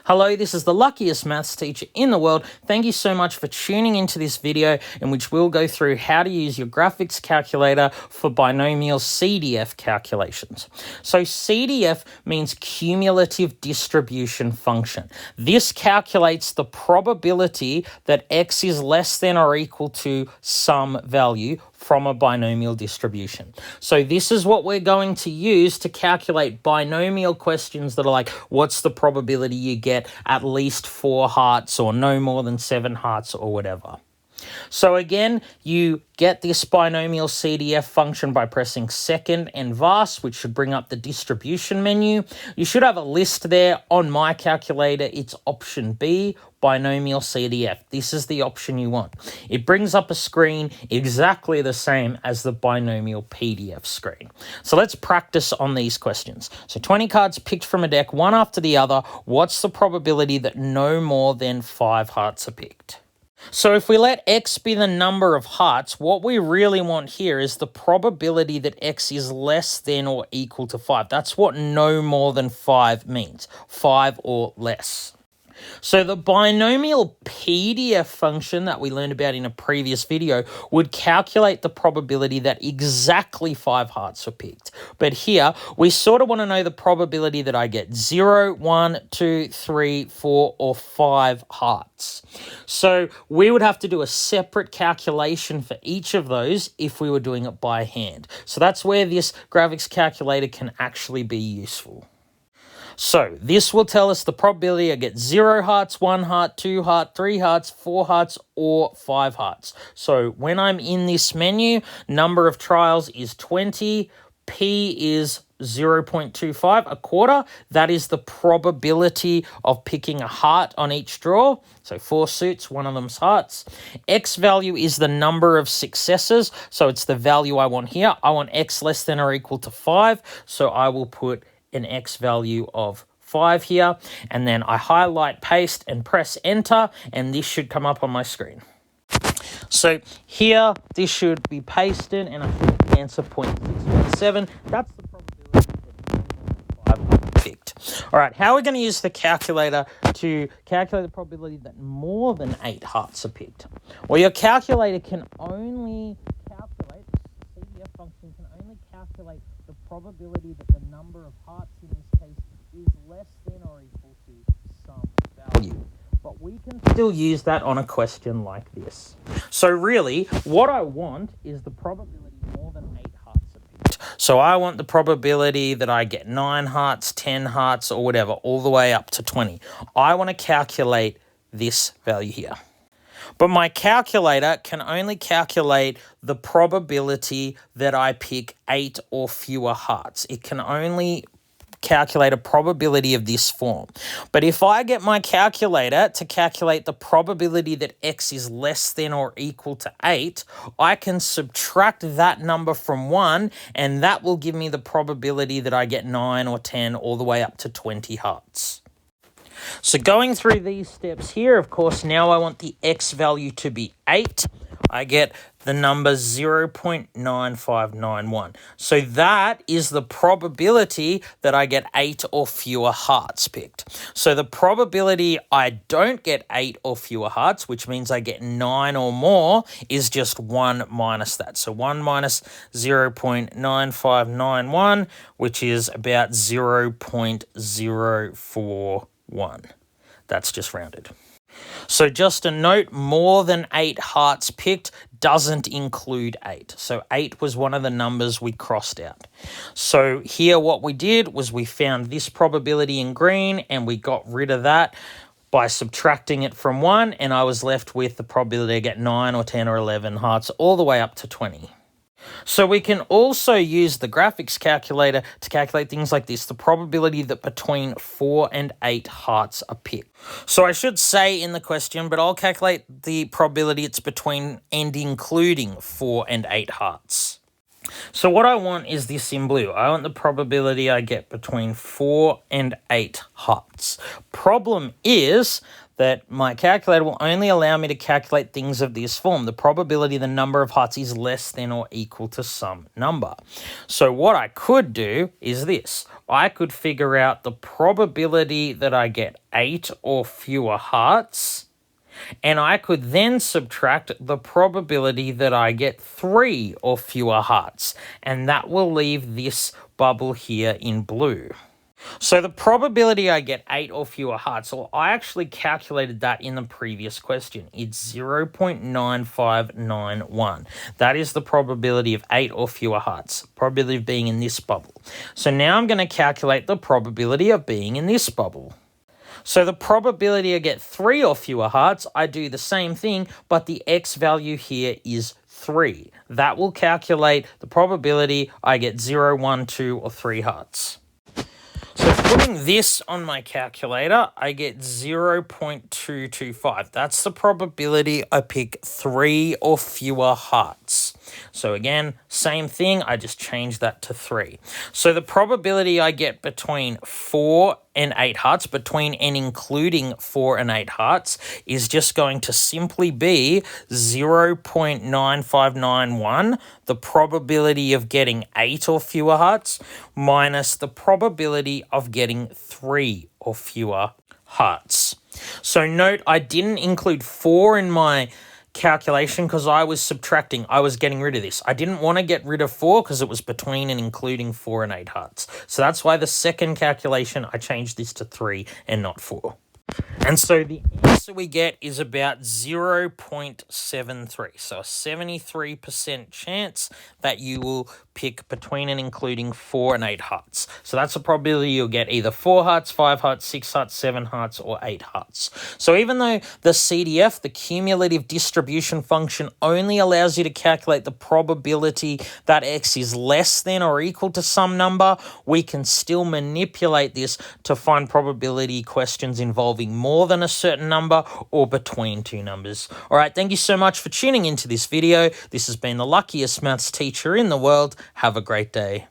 Hello, this is the luckiest maths teacher in the world. Thank you so much for tuning into this video in which we'll go through how to use your graphics calculator for binomial CDF calculations. So CDF means cumulative distribution function. This calculates the probability that x is less than or equal to some value from a binomial distribution. So this is what we're going to use to calculate binomial questions that are like, what's the probability you get at least 4 hearts or no more than 7 hearts or whatever. So again, you get this binomial CDF function by pressing second and vast, which should bring up the distribution menu. You should have a list there. On my calculator, it's option B, binomial CDF. This is the option you want. It brings up a screen exactly the same as the binomial PDF screen. So let's practice on these questions. So 20 cards picked from a deck, one after the other. What's the probability that no more than 5 hearts are picked? So if we let x be the number of hearts, what we really want here is the probability that x is less than or equal to 5. That's what no more than 5 means, 5 or less. So the binomial PDF function that we learned about in a previous video would calculate the probability that exactly 5 hearts are picked. But here, we sort of want to know the probability that I get 0, 1, 2, 3, 4, or 5 hearts. So we would have to do a separate calculation for each of those if we were doing it by hand. So that's where this graphics calculator can actually be useful. So this will tell us the probability I get 0 hearts, 1 heart, 2 heart, 3 hearts, 4 hearts, or 5 hearts. So when I'm in this menu, number of trials is 20, P is 0.25, a quarter. That is the probability of picking a heart on each draw. So 4 suits, one of them's hearts. X value is the number of successes. So it's the value I want here. I want X less than or equal to 5. So I will put an X value of 5 here, and then I highlight, paste, and press enter, and this should come up on my screen. So here, this should be pasted, and I should answer 0.617. That's the probability that 5 will be picked. All right, how are we going to use the calculator to calculate the probability that more than 8 hearts are picked? Well, your calculator can only calculate, the CDF function can only calculate the probability that the number of hearts in this case is less than or equal to some value. But we can still use that on a question like this. So really, what I want is the probability more than 8 hearts are picked. So I want the probability that I get 9 hearts, 10 hearts, or whatever, all the way up to 20. I want to calculate this value here. But my calculator can only calculate the probability that I pick 8 or fewer hearts. It can only calculate a probability of this form. But if I get my calculator to calculate the probability that x is less than or equal to 8, I can subtract that number from 1, and that will give me the probability that I get 9 or 10 all the way up to 20 hearts. So going through these steps here, of course, now I want the x value to be 8. I get the number 0.9591. So that is the probability that I get 8 or fewer hearts picked. So the probability I don't get 8 or fewer hearts, which means I get 9 or more, is just 1 minus that. So 1 minus 0.9591, which is about 0.041. That's just rounded. So just a note, more than 8 hearts picked doesn't include 8. So 8 was one of the numbers we crossed out. So here what we did was we found this probability in green and we got rid of that by subtracting it from 1, and I was left with the probability to get 9 or 10 or 11 hearts all the way up to 20. So we can also use the graphics calculator to calculate things like this, the probability that between 4 and 8 hearts are picked. So I should say in the question, but I'll calculate the probability it's between and including 4 and 8 hearts. So what I want is this in blue. I want the probability I get between 4 and 8 hearts. Problem is that my calculator will only allow me to calculate things of this form. The probability the number of hearts is less than or equal to some number. So what I could do is this. I could figure out the probability that I get 8 or fewer hearts, and I could then subtract the probability that I get 3 or fewer hearts, and that will leave this bubble here in blue. So the probability I get 8 or fewer hearts, well, I actually calculated that in the previous question. It's 0.9591. That is the probability of 8 or fewer hearts, probability of being in this bubble. So now I'm going to calculate the probability of being in this bubble. So the probability I get 3 or fewer hearts, I do the same thing, but the x value here is 3. That will calculate the probability I get 0, 1, 2, or 3 hearts. So putting this on my calculator, I get 0.225. That's the probability I pick 3 or fewer hearts. So again, same thing, I just change that to 3. So the probability I get between 4 and 8 hearts, between and including 4 and 8 hearts, is just going to simply be 0.9591, the probability of getting 8 or fewer hearts, minus the probability of getting 3 or fewer hearts. So note, I didn't include 4 in my calculation because I was subtracting. I was getting rid of this. I didn't want to get rid of 4 because it was between and including 4 and 8 hearts. So that's why the second calculation, I changed this to 3 and not 4. And so the answer we get is about 0.73. So a 73% chance that you will pick between and including 4 and 8 hearts. So that's a probability you'll get either 4 hearts, 5 hearts, 6 hearts, 7 hearts, or 8 hearts. So even though the CDF, the cumulative distribution function, only allows you to calculate the probability that x is less than or equal to some number, we can still manipulate this to find probability questions involving more than a certain number or between two numbers. All right, thank you so much for tuning into this video. This has been the luckiest maths teacher in the world. Have a great day.